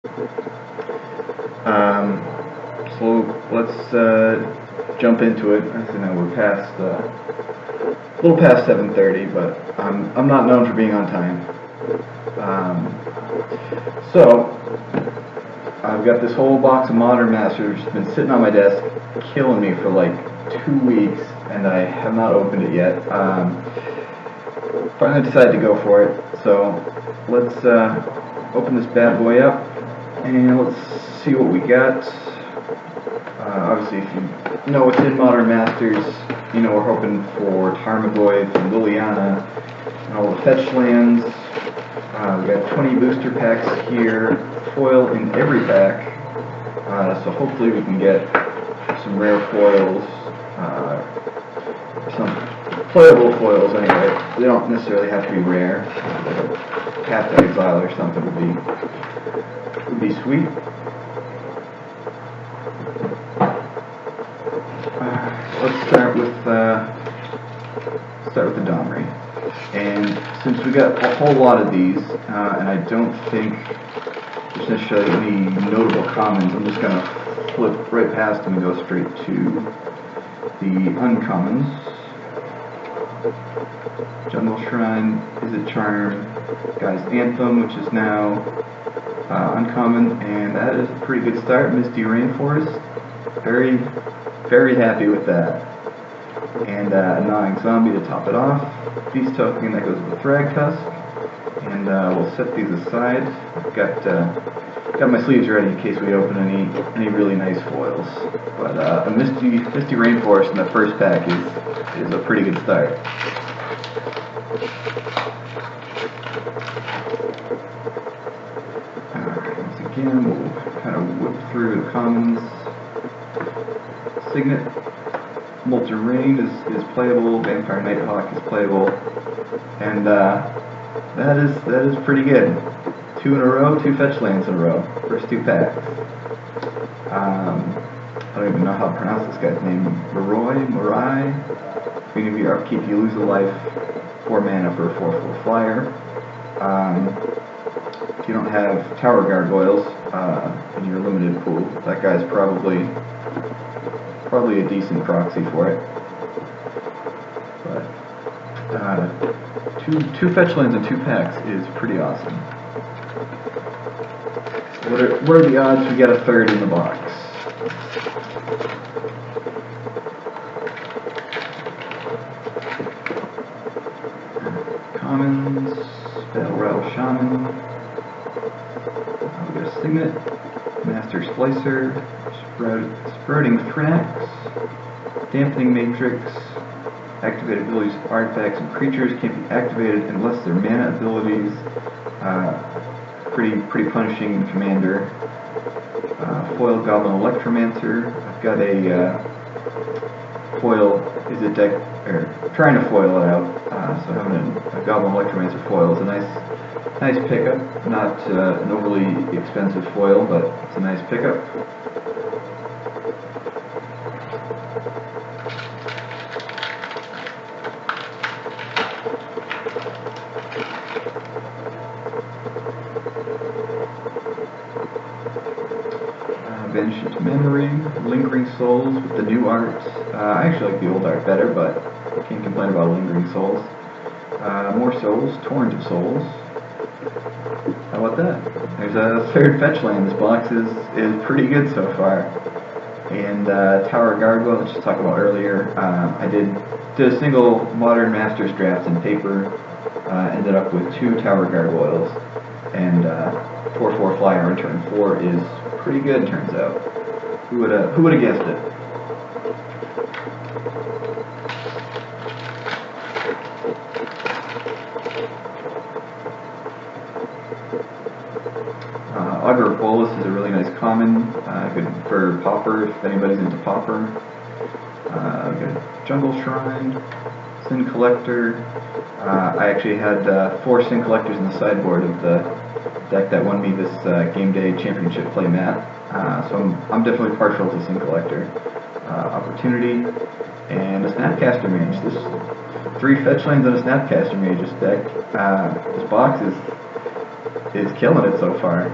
Um, so let's jump into it. As you know, we're past a little past 7:30, but I'm not known for being on time. Um, so I've got this whole box of Modern Masters been sitting on my desk, killing me for like 2 weeks, and I have not opened it yet. Finally decided to go for it. So let's open this bad boy up and let's see what we got. Obviously, if you know what's in Modern Masters, you know we're hoping for Tarmogoyf and Liliana and all the fetch lands. We got 20 booster packs here, foil in every pack, so hopefully we can get some rare foils, some playable foils anyway. They don't necessarily have to be rare. Path to Exile or something would be sweet. Let's start with the Domri. And since we got a whole lot of these, and I don't think there's necessarily any notable commons, I'm just going to flip right past them and go straight to the uncommons. Jungle Shrine, Izzet Charm, Guy's Anthem, which is now uncommon, and that is a pretty good start. Misty Rainforest, very happy with that. And Gnawing Zombie to top it off. Beast Token, that goes with Thragtusk. And we'll set these aside. I've got my sleeves ready in case we open any really nice foils. But a Misty Rainforest in the first pack is a pretty good start. Once again, we'll kind of whip through the commons. Signet, Molten Rain is playable, Vampire Nighthawk is playable, and that is pretty good. 2 in a row, 2 fetch lands in a row, first 2 packs. I don't even know how to pronounce this guy's name. Morai. Queen of your upkeep, you lose a life, 4 mana for a 4/4 flyer. If you don't have Tower Gargoyles in your limited pool, that guy's probably a decent proxy for it. But two fetch lands in 2 packs is pretty awesome. What are the odds we get a third in the box? Commons, Battle Rattle Shaman. We got a Signet, Master Splicer, Sprouting Thrax, Dampening Matrix. Activated abilities of artifacts and creatures can't be activated unless they're mana abilities. Pretty punishing in Commander. Foil Goblin Electromancer. I've got a foil. Is it deck? Or trying to foil it out. So having a Goblin Electromancer foil is a nice pickup. Not an overly expensive foil, but it's a nice pickup. Vanish into Memory, Lingering Souls with the new art. I actually like the old art better, but I can't complain about Lingering Souls. More Souls, Torrent of Souls. How about that? There's a third fetch land. This box is pretty good so far. And Tower Gargoyle, which I talked about earlier. I did a single Modern Masters draft in paper. Ended up with 2 Tower Gargoyles. And 4/4 flyer on turn 4 is pretty good, turns out. Who would have guessed it? Augur of Bolas is a really nice common, good for Pauper if anybody's into Pauper. We got Jungle Shrine, Sin Collector. I actually had 4 Sin Collectors in the sideboard of the deck that won me this Game Day Championship playmat. So I'm definitely partial to Sin Collector. Opportunity, and a Snapcaster Mage. This 3 fetch lands and a Snapcaster Mage deck. This box is is killing it so far.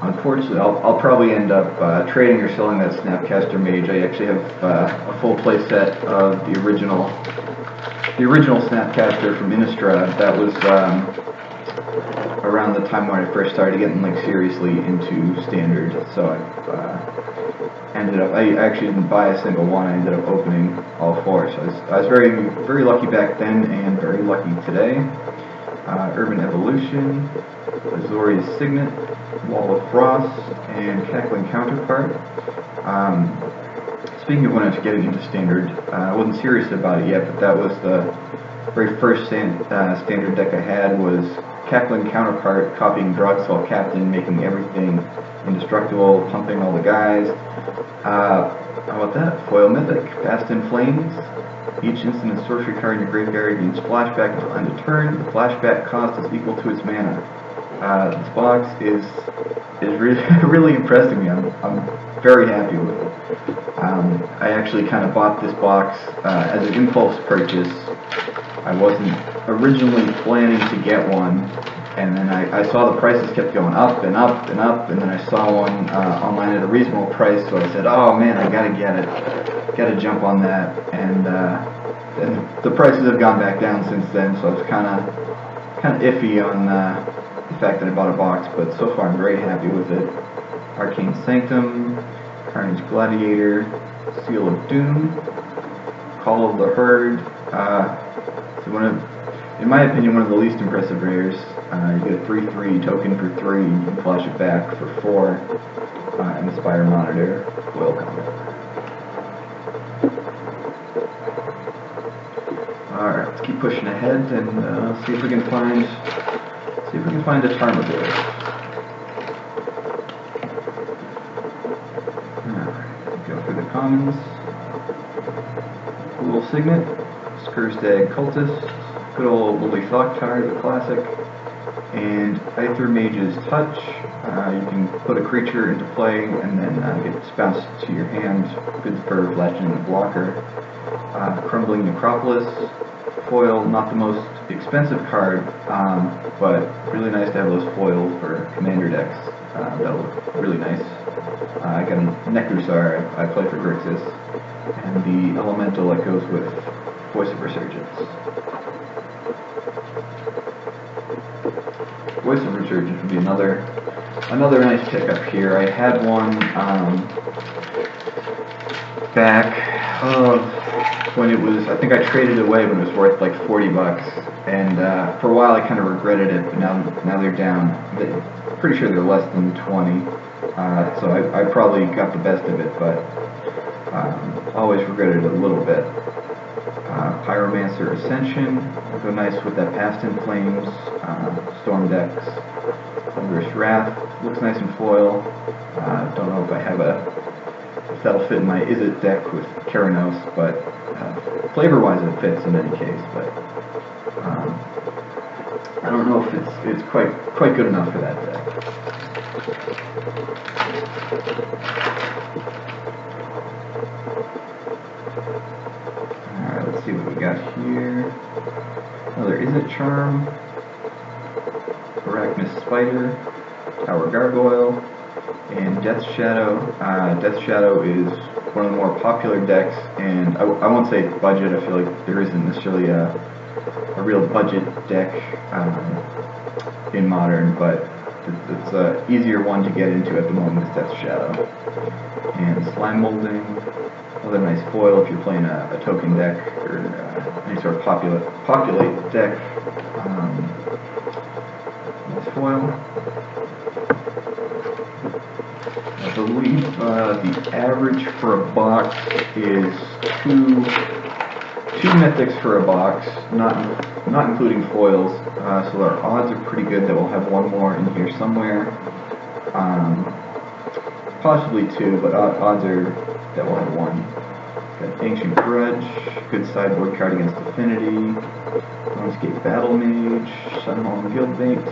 Unfortunately, I'll probably end up trading or selling that Snapcaster Mage. I actually have a full playset of the original Snapcaster from Innistrad. That was around the time when I first started getting like seriously into Standard. So I actually didn't buy a single one. I ended up opening all four. So I was very lucky back then and very lucky today. Urban Evolution, Azorius Signet, Wall of Frost, and Cackling Counterpart. Speaking of when I was getting into Standard, I wasn't serious about it yet, but that was the very first Standard deck I had was Cackling Counterpart, copying Drogsoul Captain, making everything indestructible, pumping all the guys. How about that? Foil Mythic, Fast in Flames. Each instant and sorcery card in your graveyard gains flashback until end of turn. The flashback cost is equal to its mana. This box is really impressing me. I'm very happy with it. I actually kind of bought this box as an impulse purchase. I wasn't originally planning to get one, and then I saw the prices kept going up and up and up, and then I saw one online at a reasonable price, so I said, oh man, I gotta get it. Gotta jump on that, and the prices have gone back down since then, so I was kind of iffy on the fact that I bought a box, but so far I'm very happy with it. Arcane Sanctum, Carnage Gladiator, Seal of Doom, Call of the Herd. In my opinion, one of the least impressive rares. You get a 3/3 token for 3, you can flash it back for 4, and Inspire Monitor, foil combo. Alright, let's keep pushing ahead and see if we can find a Tarmogoyf. Alright, go through the commons. Little Signet, Skurstag Cultist, good old Lily Thoktar, the classic, and Aether Mage's Touch. You can put a creature into play and then get bounced to your hand. Good for Legend and blocker. Crumbling Necropolis, foil, not the most expensive card, but really nice to have those foils for commander decks. That'll look really nice. I got a Necrusar I play for Grixis, and the elemental that goes with Voice of Resurgence. Voice of Resurgence would be another nice pickup here. I had one back when it was, I think I traded it away when it was worth like $40, and for a while I kind of regretted it, but now they're down. Pretty sure they're less than 20, so I probably got the best of it, but always regretted it a little bit. Pyromancer Ascension will go nice with that Past in Flames, Storm decks. Thunderous Wrath looks nice in foil. Don't know if I have if that'll fit in my Izzet deck with Keranos, but flavor-wise it fits in any case. But I don't know if it's quite good enough for that deck. Alright, let's see what we got here. Another Izzet Charm, Arachnus Spider, Tower Gargoyle, and Death Shadow. Death Shadow is one of the more popular decks, and I won't say budget. I feel like there isn't necessarily a real budget deck in Modern, but it's an easier one to get into at the moment is Death Shadow. And Slime Molding, another nice foil if you're playing a token deck or any sort of populate deck. Nice foil. I believe the average for a box is two mythics for a box, not including foils. So our odds are pretty good that we'll have one more in here somewhere. Possibly two, but odds are that we'll have one. Got Ancient Grudge, good sideboard card against Affinity. Runescape Battle Mage, Sunhorn Guildmate,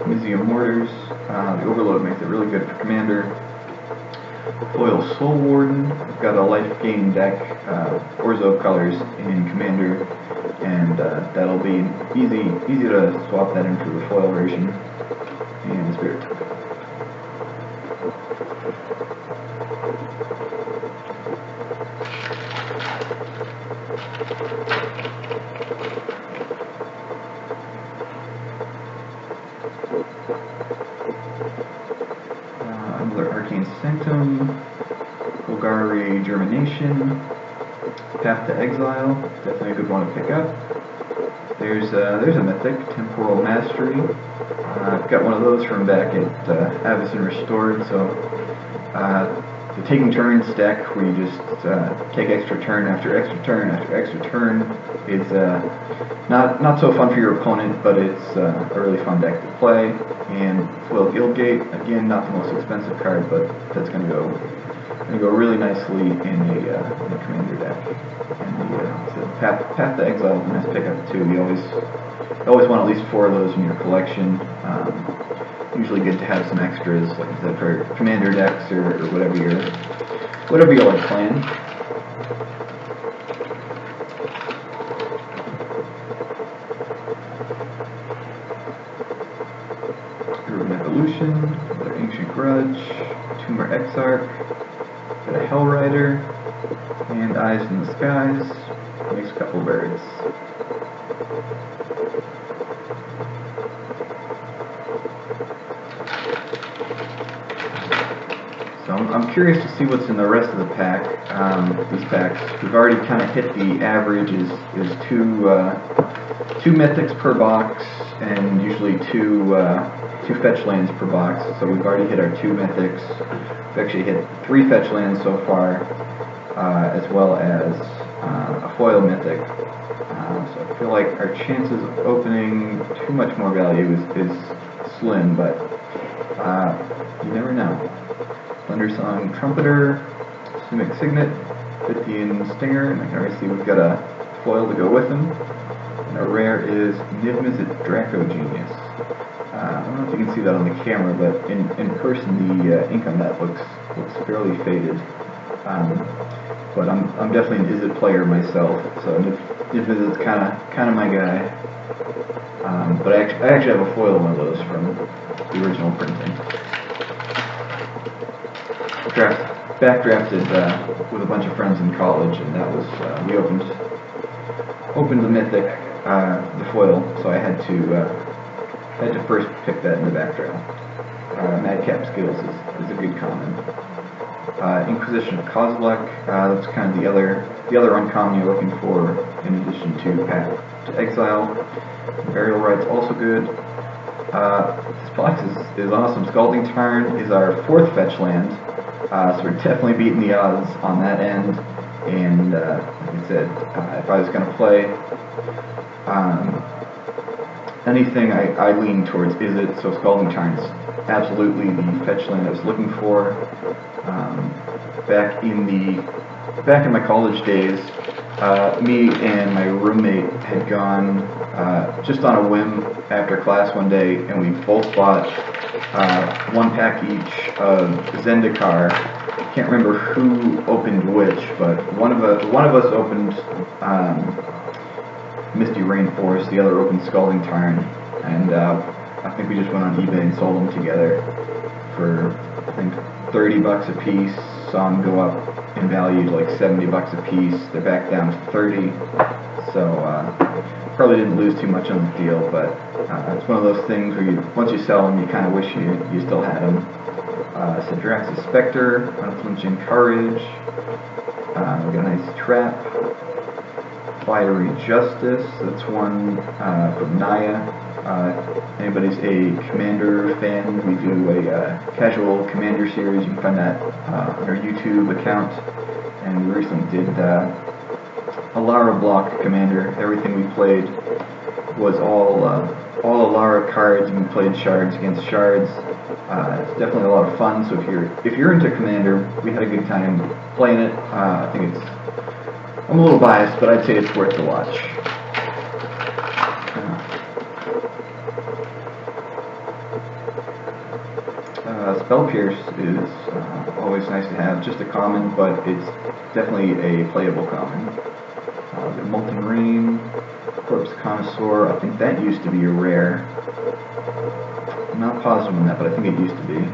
Mizzium Mortars. The Overload makes it really good for Commander. Foil Soul Warden. I've got a life gain deck, Orzo colors in Commander, and that'll be easy to swap that in for the foil version. And Spirit Token. Another Arcane Sanctum, Golgari Germination, Path to Exile, definitely a good one to pick up. There's a Mythic, Temporal Mastery. I've got one of those from back at Avacyn Restored, so the Taking Turns deck, where you just take extra turn after extra turn after extra turn, is not so fun for your opponent, but it's a really fun deck to play. And Foil Guildgate, again, not the most expensive card, but that's going to go really nicely in a Commander deck. And so Path to Exile is a nice pickup too. You always want at least 4 of those in your collection. Usually good to have some extras, like I said, for Commander decks or whatever you like playing. Urban Evolution, another Ancient Grudge, Tumor Exarch, got a Hellrider, and Eyes in the Skies, makes a couple birds. So I'm curious to see what's in the rest of the pack. These packs, we've already kind of hit the average is two mythics per box, and usually two fetch lands per box. So we've already hit our 2 mythics. We've actually hit 3 fetch lands so far, as well as a foil mythic. So I feel like our chances of opening too much more value is slim, but you never know. Thundersong Trumpeter, Simic Signet, Pythian Stinger, and I can already see we've got a foil to go with them. And our rare is Niv-Mizzet Draco Genius. I don't know if you can see that on the camera, but in person the ink on that looks fairly faded. But I'm definitely an Izzet player myself, so Niv-Mizzet's kind of my guy. But I actually have a foil one of those from the original printing. Backdrafted with a bunch of friends in college, and that was we opened the mythic, the foil, so I had to first pick that in the backdraft. Madcap Skills is a good common. Inquisition of Kozilek, that's kind of the other uncommon you're looking for in addition to Path to Exile. Burial Rites also good. This box is awesome. Scalding Tarn is our 4th fetch land, so we're definitely beating the odds on that end. And like I said, if I was going to play anything, I lean towards Izzet, so Scalding Tarn's absolutely the fetch land I was looking for. Back in my college days, me and my roommate had gone just on a whim after class one day, and we both bought 1 pack each of Zendikar. Can't remember who opened which, but one of us opened Misty Rainforest, the other opened Scalding Tarn, and I think we just went on eBay and sold them together for, I think, $30 a piece. Saw them go up in value to like $70 a piece. They're back down to 30, so probably didn't lose too much on the deal, but it's one of those things where once you sell them, you kind of wish you still had them. Sidrax's Spectre, Unflinching Courage, we got a nice Trap, Fiery Justice, that's one from Naya. Anybody's a Commander fan, we do a casual Commander series. You can find that on our YouTube account, and we recently did Alara block Commander. Everything we played was all Alara cards, and we played shards against shards. It's definitely a lot of fun, so if you're into Commander, we had a good time playing it. I think I'm a little biased, but I'd say it's worth the watch. Spell Pierce is always nice to have, just a common, but it's definitely a playable common. The Molten Rain, Corpse Connoisseur, I think that used to be a rare. I'm not positive on that, but I think it used to be.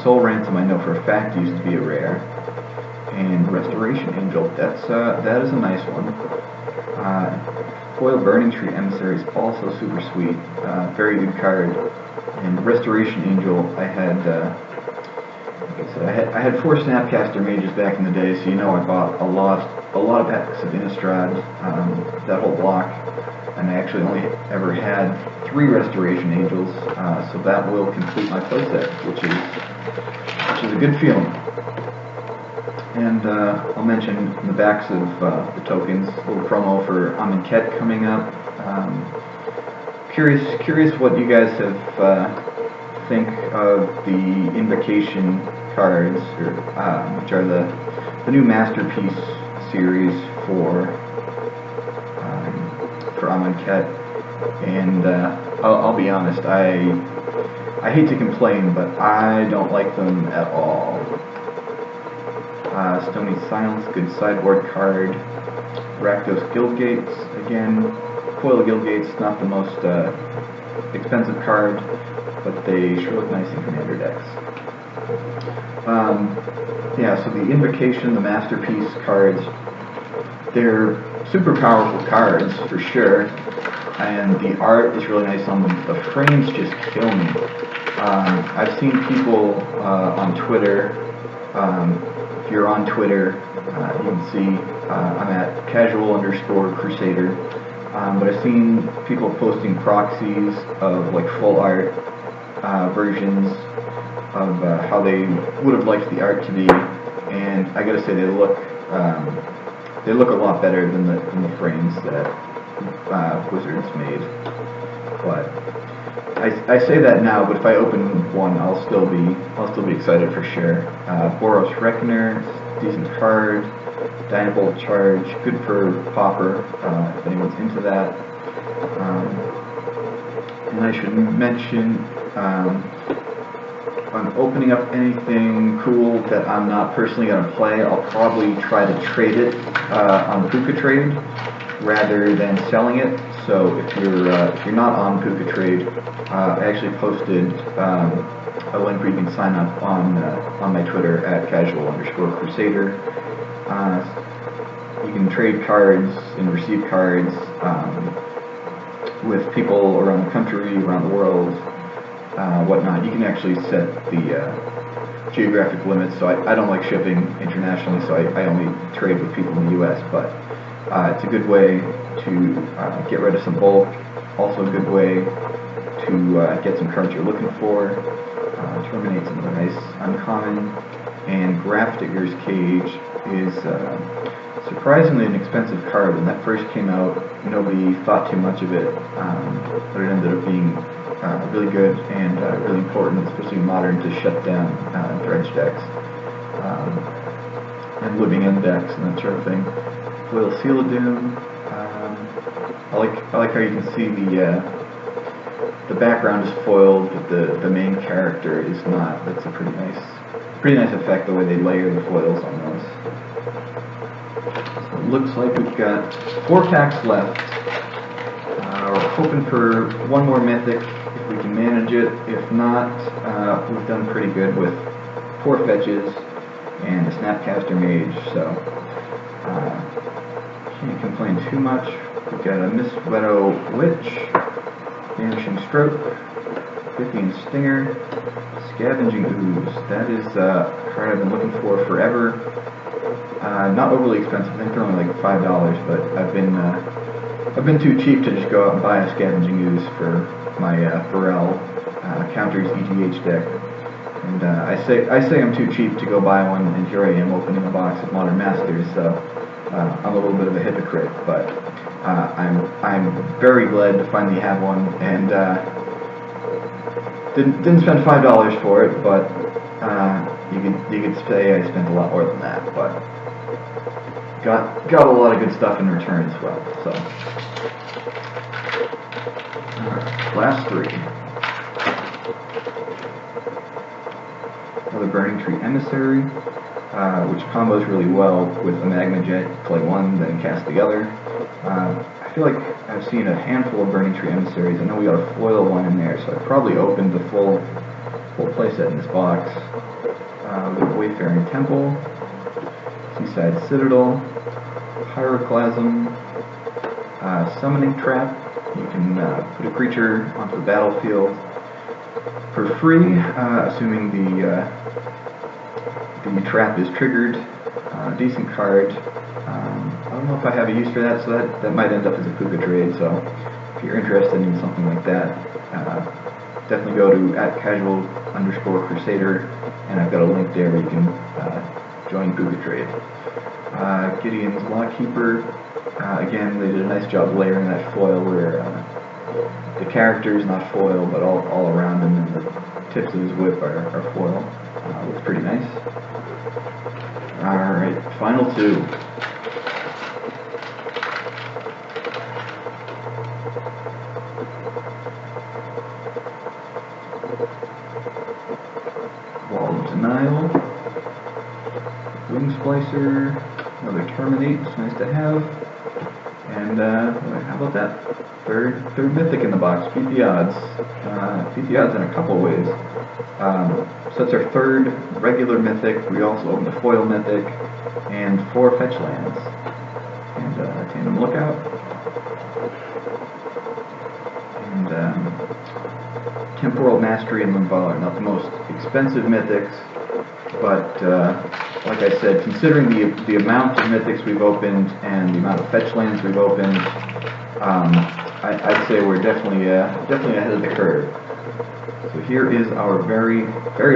Soul Ransom, I know for a fact, used to be a rare. And Restoration Angel, that is a nice one. Foil Burning Tree Emissary is also super sweet, very good card. And Restoration Angel, I had, like I said, I had 4 Snapcaster Mages back in the day, so you know I bought a lot of packs of Innistrad, that whole block, and I actually only ever had 3 Restoration Angels, so that will complete my playset, which is a good feeling. And I'll mention in the backs of the tokens, a little promo for Amonkhet coming up. Curious what you guys have think of the Invocation cards, which are the new Masterpiece series for Amonkhet. And I'll be honest, I hate to complain, but I don't like them at all. Stony Silence, good sideboard card. Rakdos Guildgates, again, foil Guildgates, not the most expensive card, but they sure look nice in commander decks. Yeah, so the Invocation, the Masterpiece cards, they're super powerful cards for sure, and the art is really nice on them. The frames just kill me. I've seen people on Twitter. If you're on Twitter, you can see I'm at casual_crusader. But I've seen people posting proxies of like full art versions of how they would have liked the art to be, and I gotta say they look a lot better than the frames that Wizards made. But I say that now, but if I open one, I'll still be excited for sure. Boros Reckoner, decent card. Dynabolt Charge, good for Pauper, if anyone's into that. And I should mention, if I'm opening up anything cool that I'm not personally going to play, I'll probably try to trade it on Puka Trade rather than selling it. So if you're not on Puka Trade, I actually posted a link where you can sign up on my Twitter at casual_crusader. You can trade cards and receive cards with people around the country, around the world, whatnot. You can actually set the geographic limits, so I don't like shipping internationally, so I only trade with people in the US, but it's a good way to get rid of some bulk, also a good way to get some cards you're looking for. Terminate's another nice uncommon, and Grafdigger's Cage is surprisingly an expensive card. When that first came out, nobody thought too much of it, but it ended up being really good and really important, especially modern, to shut down dredge decks and living end decks and that sort of thing. Foil Seal of Doom. I like how you can see the background is foiled, but the main character is not. That's a pretty nice effect, the way they layer the foils on those. So it looks like we've got 4 packs left. We're hoping for one more mythic if we can manage it. If not, we've done pretty good with 4 fetches and a Snapcaster Mage, so can't complain too much. We've got a Mistweather Witch, Vanishing Stroke, Pythian Stinger, Scavenging Ooze. That is a card I've been looking for forever. Not overly expensive. I think they're only like $5, but I've been too cheap to just go out and buy a Scavenging Ooze for my Pharrell counters EGH deck. And I say I'm too cheap to go buy one, and here I am opening a box of Modern Masters. So I'm a little bit of a hypocrite, but I'm very glad to finally have one, and didn't spend $5 for it, but you could say I spent a lot more than that, but got a lot of good stuff in return as well. So last 3. another Burning Tree Emissary, which combos really well with a Magma Jet. Play one, then cast the other. I feel like I've seen a handful of Burning Tree Emissaries. I know we got a foil one in there, so I probably opened the full playset in this box. We have Wayfaring Temple, Seaside Citadel, Pyroclasm, Summoning Trap. You can put a creature onto the battlefield for free, assuming the trap is triggered. Decent card. I don't know if I have a use for that, so that might end up as a Puka trade. So if you're interested in something like that, definitely go to @casual_crusader, and I've got a link there where you can join Puka trade. Gideon's Lawkeeper. Again, they did a nice job layering that foil where the character is not foil, but all around him, and the tips of his whip are foil. Looks pretty nice. Alright, final two. Wall of Denial. Wing Splicer. Another Terminate. It's nice to have. And how about that? Third mythic in the box. Beat the odds. Beat the odds in a couple ways. So that's our third regular mythic. We also opened a foil mythic and 4 fetch lands. And Tandem Lookout. And Temporal Mastery and Lumbar. Not the most expensive mythics, but like I said, considering the amount of mythics we've opened and the amount of fetch lands we've opened, I'd say we're definitely ahead of the curve. So here is our very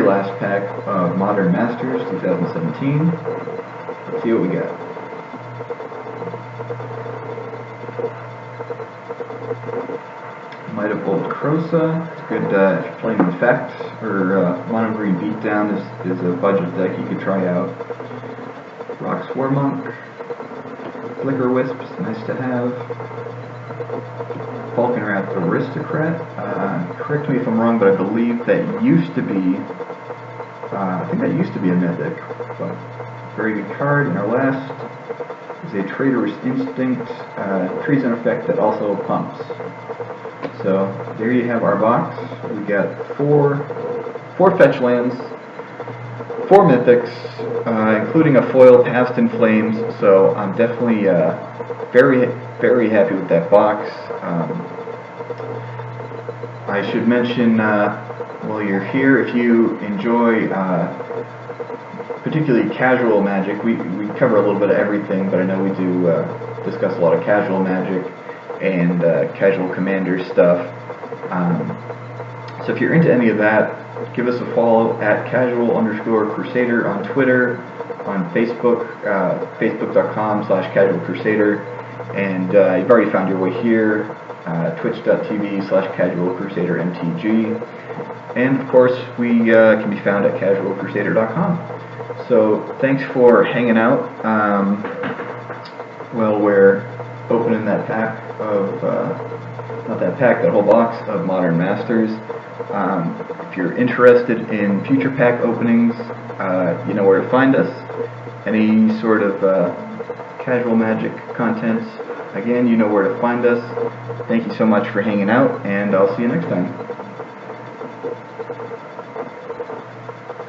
last pack of Modern Masters 2017. Let's see what we got. Might of Old Krosa. It's good if you're playing Infect, or Mono Green Beatdown is a budget deck you could try out. Rock Swarmonk. Flicker Wisps, nice to have. Falkenrath Aristocrat. Correct me if I'm wrong, but I believe that used to be, I think that used to be a mythic, but very good card. And our last is a Traitorous Instinct, Treason effect that also pumps. So there you have our box. We got four fetch lands, 4 mythics, including a foil Past in Flames. So I'm definitely very happy with that box. I should mention while you're here, if you enjoy particularly casual Magic, we cover a little bit of everything, but I know we do discuss a lot of casual Magic and casual Commander stuff. So if you're into any of that, give us a follow at @casual_crusader on Twitter, on Facebook, facebook.com/casualcrusader, and you've already found your way here, twitch.tv/casualcrusadermtg, and of course we can be found at casualcrusader.com. So thanks for hanging out while we're opening that pack of, that whole box of Modern Masters. If you're interested in future pack openings, you know where to find us. Any sort of casual Magic content, again, you know where to find us. Thank you so much for hanging out, and I'll see you next time.